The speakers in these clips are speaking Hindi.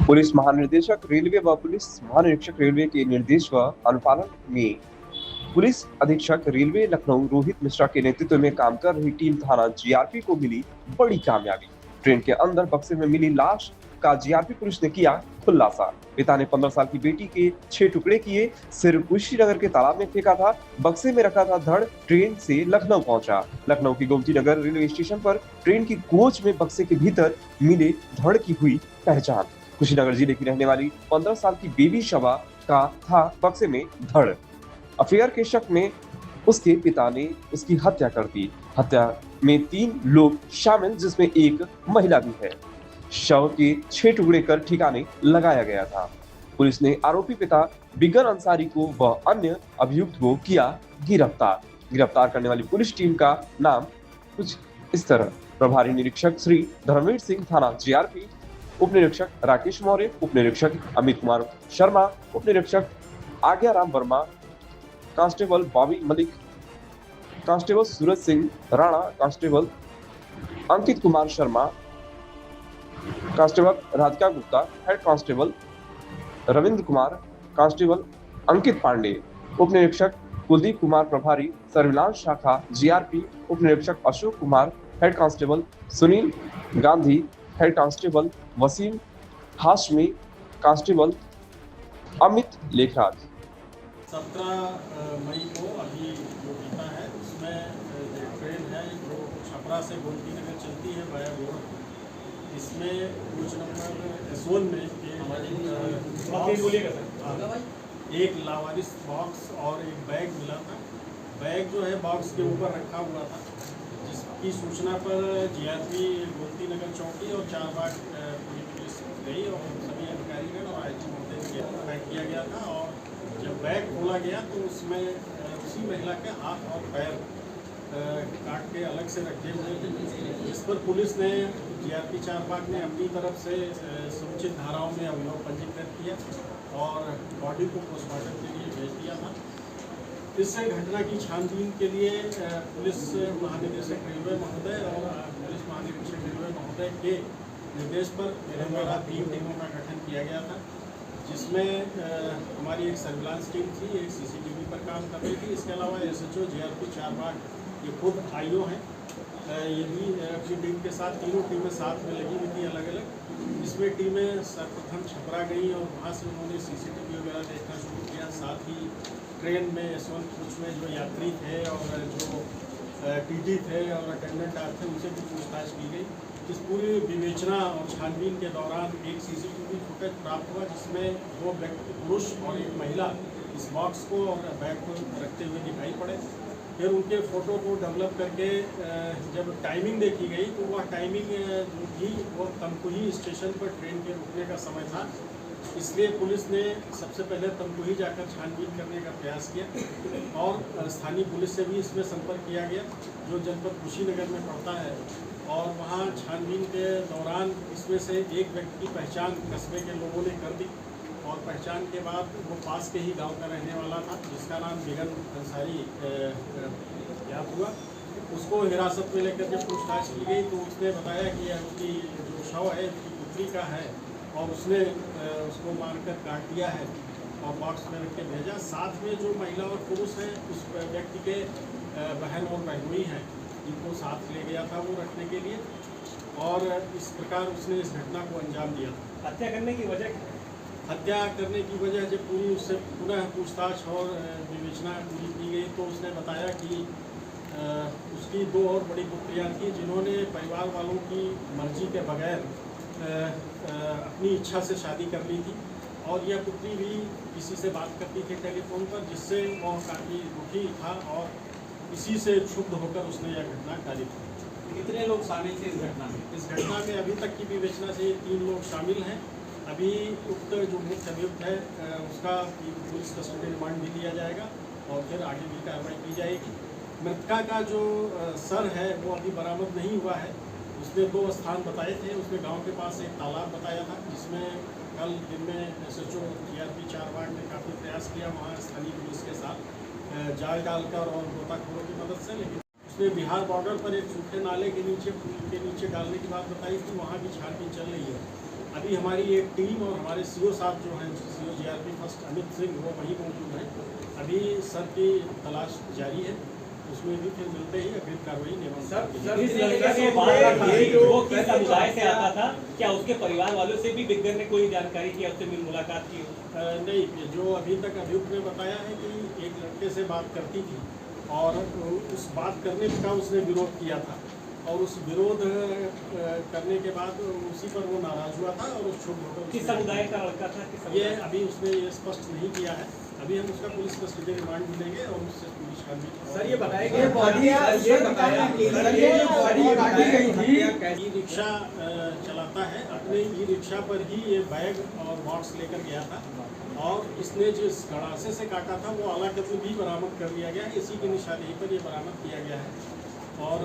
पुलिस महानिदेशक रेलवे व पुलिस महानिरीक्षक रेलवे के निर्देश व अनुपालन में पुलिस अधीक्षक रेलवे लखनऊ रोहित मिश्रा के नेतृत्व में काम कर रही टीम थाना जीआरपी को मिली बड़ी कामयाबी। ट्रेन के अंदर बक्से में मिली लाश का जीआरपी पुलिस ने किया खुलासा। पिता ने 15 साल की बेटी के 6 टुकड़े किए, सिर कुशीनगर के तालाब में फेंका था, बक्से में रखा था धड़, ट्रेन से लखनऊ पहुंचा। लखनऊ की गोमती नगर रेलवे स्टेशन पर ट्रेन की कोच में बक्से के भीतर मिले धड़ की हुई पहचान। कुशीनगर जिले की रहने वाली 15 साल की बेबी शवा का था बक्से में धड़। अफेयर के शक में उसके पिता ने उसकी हत्या कर दी। हत्या में 3 लोग शामिल, जिसमें एक महिला भी है। शव के 6 टुकड़े कर ठिकाने लगाया गया था। पुलिस ने आरोपी पिता बिगन अंसारी को व अन्य अभियुक्त को किया गिरफ्तार। गिरफ्तार करने वाली पुलिस टीम का नाम कुछ इस तरह: प्रभारी निरीक्षक श्री धर्मवीर सिंह, थाना जीआरपी, उप निरीक्षक राकेश मौर्य, उप निरीक्षक अमित कुमार शर्मा, उप निरीक्षक Agyaram Verma, constable Bobby Malik, constable Suraj Singh Rana, constable Ankit Kumar Sharma, constable Radhika Gupta, head constable Ravindra Kumar, constable Ankit Pandey, उप निरीक्षक कुलदीप कुमार, प्रभारी सर्विलांस शाखा जीआरपी, उप निरीक्षक Ashok Kumar, head constable Sunil Gandhi, head constable Wasim Hashmi, constable Amit Lekhraj. 17 मई को अभी जो बीता है उसमें ट्रेन है जो छपरा से गोमती नगर चलती है वाया गोरखपुर। इसमें कोच नंबर S1 में एक लावारिस बॉक्स और एक बैग मिला था। बैग जो है बॉक्स के ऊपर रखा हुआ था, जिसकी सूचना पर जीआरपी गोमती नगर चौकी और चारबाग पुलिस गई और सभी अधिकारीगण और आईजी मौके पर पैक किया गया था। और जब बैग खोला गया तो उसमें उसी महिला के हाथ और पैर काट के अलग से रखे हुए थे, जिस पर पुलिस ने जीआरपी चारबाग ने अपनी तरफ से समुचित धाराओं में अभियोग पंजीकृत किया और बॉडी को पोस्टमार्टम के लिए भेज दिया था। इस घटना की छानबीन के लिए पुलिस महानिदेशक रेलवे महोदय और पुलिस महानिरीक्षक रेलवे महोदय के निर्देश पर मेरे द्वारा 3 टीमों का गठन किया गया था, जिसमें हमारी एक सर्विलांस टीम थी, एक सीसीटीवी पर काम कर रही थी। इसके अलावा एसएचओ जीआरपी चारबाग ये खुद आईओ हैं, ये भी अपनी टीम के साथ, तीनों टीमें साथ में लगी हुई थी अलग अलग। इसमें टीमें सर्वप्रथम छपरा गई और वहाँ से उन्होंने सीसीटीवी वगैरह देखना शुरू किया। साथ ही ट्रेन में S1 कोच में जो यात्री थे और जो टीटी थे और अटेंडेंट थे उनसे भी पूछताछ की गई। इस पूरी विवेचना और छानबीन के दौरान एक सीसीटीवी फुटेज प्राप्त हुआ, जिसमें 2 व्यक्ति, पुरुष और एक महिला, इस बॉक्स को और बैग को रखते हुए दिखाई पड़े। फिर उनके फ़ोटो को डेवलप करके जब टाइमिंग देखी गई तो वह टाइमिंग जो थी वो तमकुही स्टेशन पर ट्रेन के रुकने का समय था। इसलिए पुलिस ने सबसे पहले तमकुही जाकर छानबीन करने का प्रयास किया और स्थानीय पुलिस से भी इसमें संपर्क किया गया, जो जनपद कुशीनगर में पड़ता है। और वहाँ छानबीन के दौरान इसमें से एक व्यक्ति की पहचान कस्बे के लोगों ने कर दी और पहचान के बाद वो पास के ही गांव का रहने वाला था, जिसका नाम बिगन अंसारी याद हुआ। उसको हिरासत में लेकर जब पूछताछ की गई तो उसने बताया कि उसकी जो शव है उसकी पुत्री का है और उसने उसको मारकर काट दिया है और बॉक्स में रख के भेजा। साथ में जो महिला और पुरुष हैं उस व्यक्ति के बहन और बहनोई हैं, जिनको साथ ले गया था वो रखने के लिए, और इस प्रकार उसने इस घटना को अंजाम दिया था। हत्या करने की वजह हत्या करने की वजह जब पूरी उससे पुनः पूछताछ और विवेचना पूरी की गई तो उसने बताया कि उसकी 2 और बड़ी पुत्रियाँ थीं, जिन्होंने परिवार वालों की मर्जी के बगैर अपनी इच्छा से शादी कर ली थी और यह पुत्री भी किसी से बात करती थी टेलीफोन पर, जिससे वह काफ़ी दुखी था और इसी से क्षुब्ध होकर उसने यह घटना कारित की। कितने लोग शामिल थे इस घटना में? इस घटना में अभी तक की विवेचना से 3 लोग शामिल हैं। अभी उक्त जो मुख्य अभियुक्त है उसका पुलिस कस्टडी रिमांड भी लिया जाएगा और फिर आगे भी कार्रवाई की जाएगी। मृतका का जो सर है वो अभी बरामद नहीं हुआ है। उसने 2 स्थान बताए थे। उसने गांव के पास एक तालाब बताया था, जिसमें कल दिन में एसएचओ जीआरपी चारबाग ने काफ़ी प्रयास किया वहाँ स्थानीय पुलिस के साथ जाल डालकर और गोताखोरों की मदद से, लेकिन उसने बिहार बॉर्डर पर एक सूखे नाले के नीचे, पुल के नीचे डालने की बात बताई थी। वहाँ भी छानबीन चल रही है। अभी हमारी एक टीम और हमारे सीओ साहब जो हैं, CO GRP first Amit Singh, वो वहीं मौजूद हैं। अभी सर की तलाश जारी है, उसमें भी फिर मिलते ही अग्रिम कार्रवाई नियमानुसार इस लड़के से वो किस समुदाय से आता था? क्या उसके परिवार वालों से भी बिग्गर ने कोई जानकारी की, उससे मिल मुलाकात की? नहीं, जो अभी तक अभियुक्त ने बताया है कि एक लड़के से बात करती थी और उस बात करने का उसने विरोध किया था, और उस विरोध करने के बाद उसी पर वो नाराज हुआ था और उस छोटे किस समुदाय का लड़का था? ये अभी उसने ये स्पष्ट नहीं किया है। अभी हम उसका पुलिस कस्टडी रिमांड भी लेंगे और उससे पुलिस का भी। सर ये बताया कि ई रिक्शा चलाता है, अपने ई रिक्शा पर ही ये बैग और बॉक्स लेकर गया था, और इसने जिस गड़ासे से काटा था वो आला कत्ल भी बरामद कर लिया गया है। इसी की निशानी पर ये बरामद किया गया है और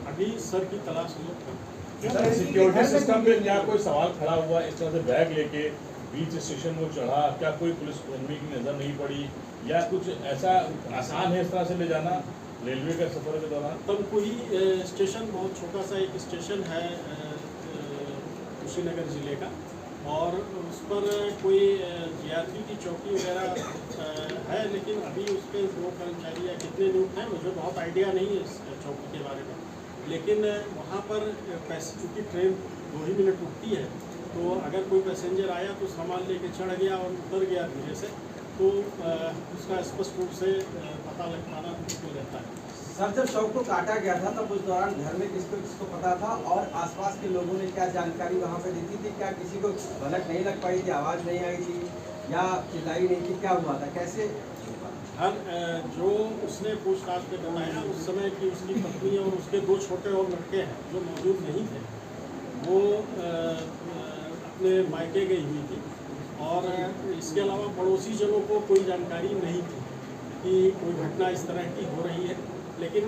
अभी सर की तलाश हम लोग कर रहे हैं। सिक्योरिटी सिस्टम पे क्या कोई सवाल खड़ा हुआ? इस तरह से बैग लेके बीच स्टेशन में चढ़ा, क्या कोई पुलिस कर्मी की नजर नहीं पड़ी, या कुछ ऐसा आसान है इस तरह से ले जाना रेलवे के सफर के दौरान? तमकुही स्टेशन बहुत छोटा सा एक स्टेशन है कुशीनगर जिले का, और उस पर कोई जीआरपी की चौकी वगैरह है, लेकिन अभी उस पर 2 कर्मचारी या कितने लोग हैं मुझे बहुत आइडिया नहीं है इस चौकी के बारे में। लेकिन वहाँ पर चूँकि ट्रेन 2 ही मिनट रुकती है, तो अगर कोई पैसेंजर आया तो सामान लेके चढ़ गया और उतर गया धीरे से, तो उसका स्पष्ट रूप से पता लग पाना मुश्किल रहता है। सर, जब शव को काटा गया था तब उस दौरान घर में किसको पता था, और आसपास के लोगों ने क्या जानकारी वहाँ पे दी थी? क्या किसी को भनक नहीं लग पाई थी, आवाज़ नहीं आई थी, या चिल्लाई नहीं थी? क्या हुआ था, कैसे? हर जो उसने पूछताछ में बताया उस समय की उसकी पत्नी और उसके 2 छोटे और लड़के हैं जो मौजूद नहीं थे, वो अपने मायके गई हुई थी, और इसके अलावा पड़ोसी जनों को कोई जानकारी नहीं थी कि कोई घटना इस तरह की हो रही है। लेकिन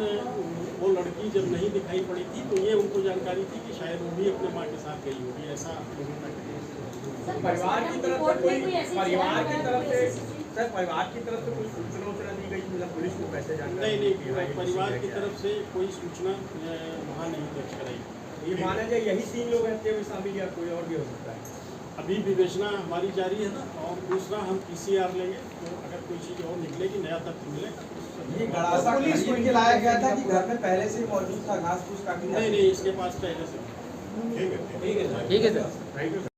वो लड़की जब नहीं दिखाई पड़ी थी तो ये उनको जानकारी थी कि शायद वो भी अपने माँ के साथ गई होगी, ऐसा लोगों का परिवार की तरफ से कोई सूचना दी गई, मतलब पुलिस को पैसे जानकारी? नहीं, परिवार की तरफ से कोई सूचना वहाँ नहीं दर्ज कराई। ये माना जाए यही 3 लोग हत्या में शामिल, या कोई और भी हो सकता है? अभी विवेचना हमारी जारी है ना, और दूसरा हम PCR लेंगे, तो अगर कोई चीज़ और निकलेगी, नया तथ्य मिलेगा। ये गड़ासा खरीद के लाया गया था कि घर में पहले से ही मौजूद था, घास फूस काटी? नहीं, इसके पास पहले से। ठीक है सर।